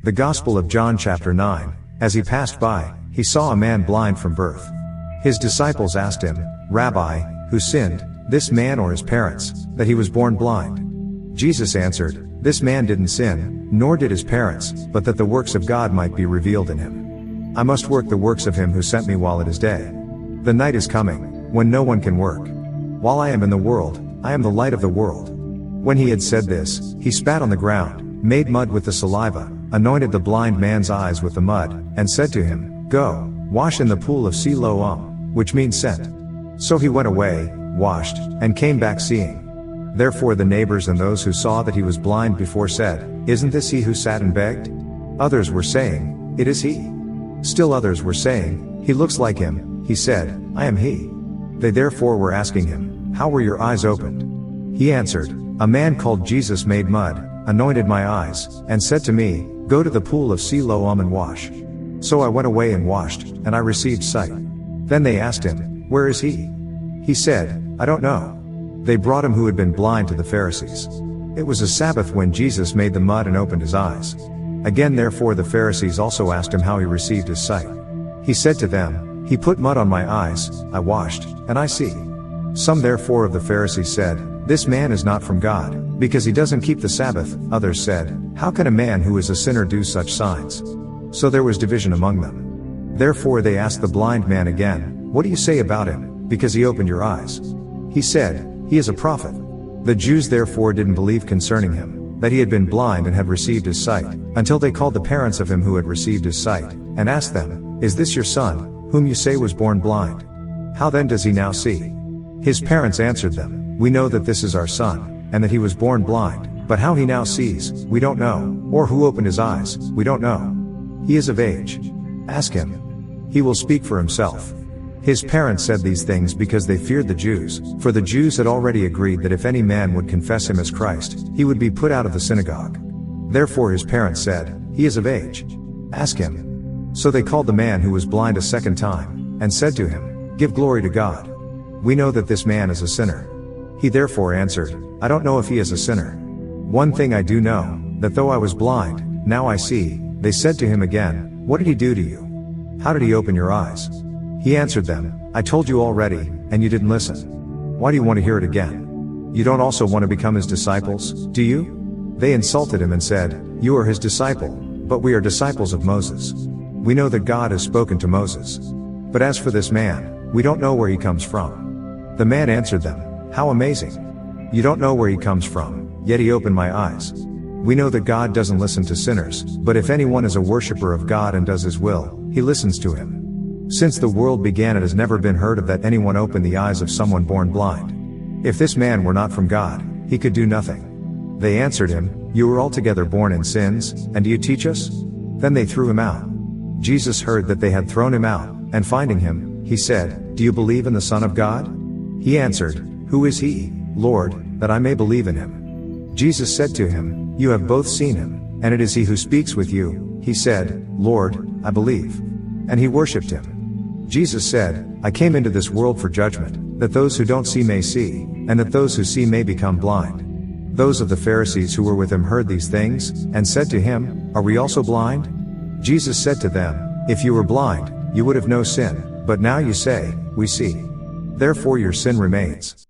The Gospel of John chapter 9. As he passed by, he saw a man blind from birth. His disciples asked him, "Rabbi, who sinned, this man or his parents, that he was born blind?" Jesus answered, "This man didn't sin, nor did his parents, but that the works of God might be revealed in him. I must work the works of him who sent me while it is day. The night is coming, when no one can work. While I am in the world, I am the light of the world." When he had said this, he spat on the ground, made mud with the saliva, anointed the blind man's eyes with the mud, and said to him, "Go, wash in the pool of Siloam," which means sent. So he went away, washed, and came back seeing. Therefore the neighbors and those who saw that he was blind before said, "Isn't this he who sat and begged?" Others were saying, "It is he." Still others were saying, "He looks like him." He said, "I am he." They therefore were asking him, "How were your eyes opened?" He answered, "A man called Jesus made mud, anointed my eyes, and said to me, 'Go to the pool of Siloam and wash.' So I went away and washed, and I received sight." Then they asked him, "Where is he?" He said, "I don't know." They brought him who had been blind to the Pharisees. It was a Sabbath when Jesus made the mud and opened his eyes. Again therefore the Pharisees also asked him how he received his sight. He said to them, "He put mud on my eyes, I washed, and I see." Some therefore of the Pharisees said, "This man is not from God, because he doesn't keep the Sabbath." Others said, "How can a man who is a sinner do such signs?" So there was division among them. Therefore they asked the blind man again, "What do you say about him, because he opened your eyes?" He said, "He is a prophet." The Jews therefore didn't believe concerning him, that he had been blind and had received his sight, until they called the parents of him who had received his sight, and asked them, "Is this your son, whom you say was born blind? How then does he now see?" His parents answered them, "We know that this is our son, and that he was born blind, but how he now sees, we don't know, or who opened his eyes, we don't know. He is of age. Ask him. He will speak for himself." His parents said these things because they feared the Jews, for the Jews had already agreed that if any man would confess him as Christ, he would be put out of the synagogue. Therefore his parents said, "He is of age. Ask him." So they called the man who was blind a second time, and said to him, "Give glory to God. We know that this man is a sinner." He therefore answered, "I don't know if he is a sinner. One thing I do know, that though I was blind, now I see." They said to him again, "What did he do to you? How did he open your eyes?" He answered them, "I told you already, and you didn't listen. Why do you want to hear it again? You don't also want to become his disciples, do you?" They insulted him and said, "You are his disciple, but we are disciples of Moses. We know that God has spoken to Moses. But as for this man, we don't know where he comes from." The man answered them, "How amazing! You don't know where he comes from, yet he opened my eyes. We know that God doesn't listen to sinners, but if anyone is a worshiper of God and does his will, he listens to him. Since the world began it has never been heard of that anyone opened the eyes of someone born blind. If this man were not from God, he could do nothing." They answered him, "You were altogether born in sins, and do you teach us?" Then they threw him out. Jesus heard that they had thrown him out, and finding him, he said, "Do you believe in the Son of God?" He answered, "Who is he, Lord, that I may believe in him?" Jesus said to him, "You have both seen him, and it is he who speaks with you." He said, "Lord, I believe." And he worshipped him. Jesus said, "I came into this world for judgment, that those who don't see may see, and that those who see may become blind." Those of the Pharisees who were with him heard these things, and said to him, "Are we also blind?" Jesus said to them, "If you were blind, you would have no sin, but now you say, 'We see.' Therefore your sin remains."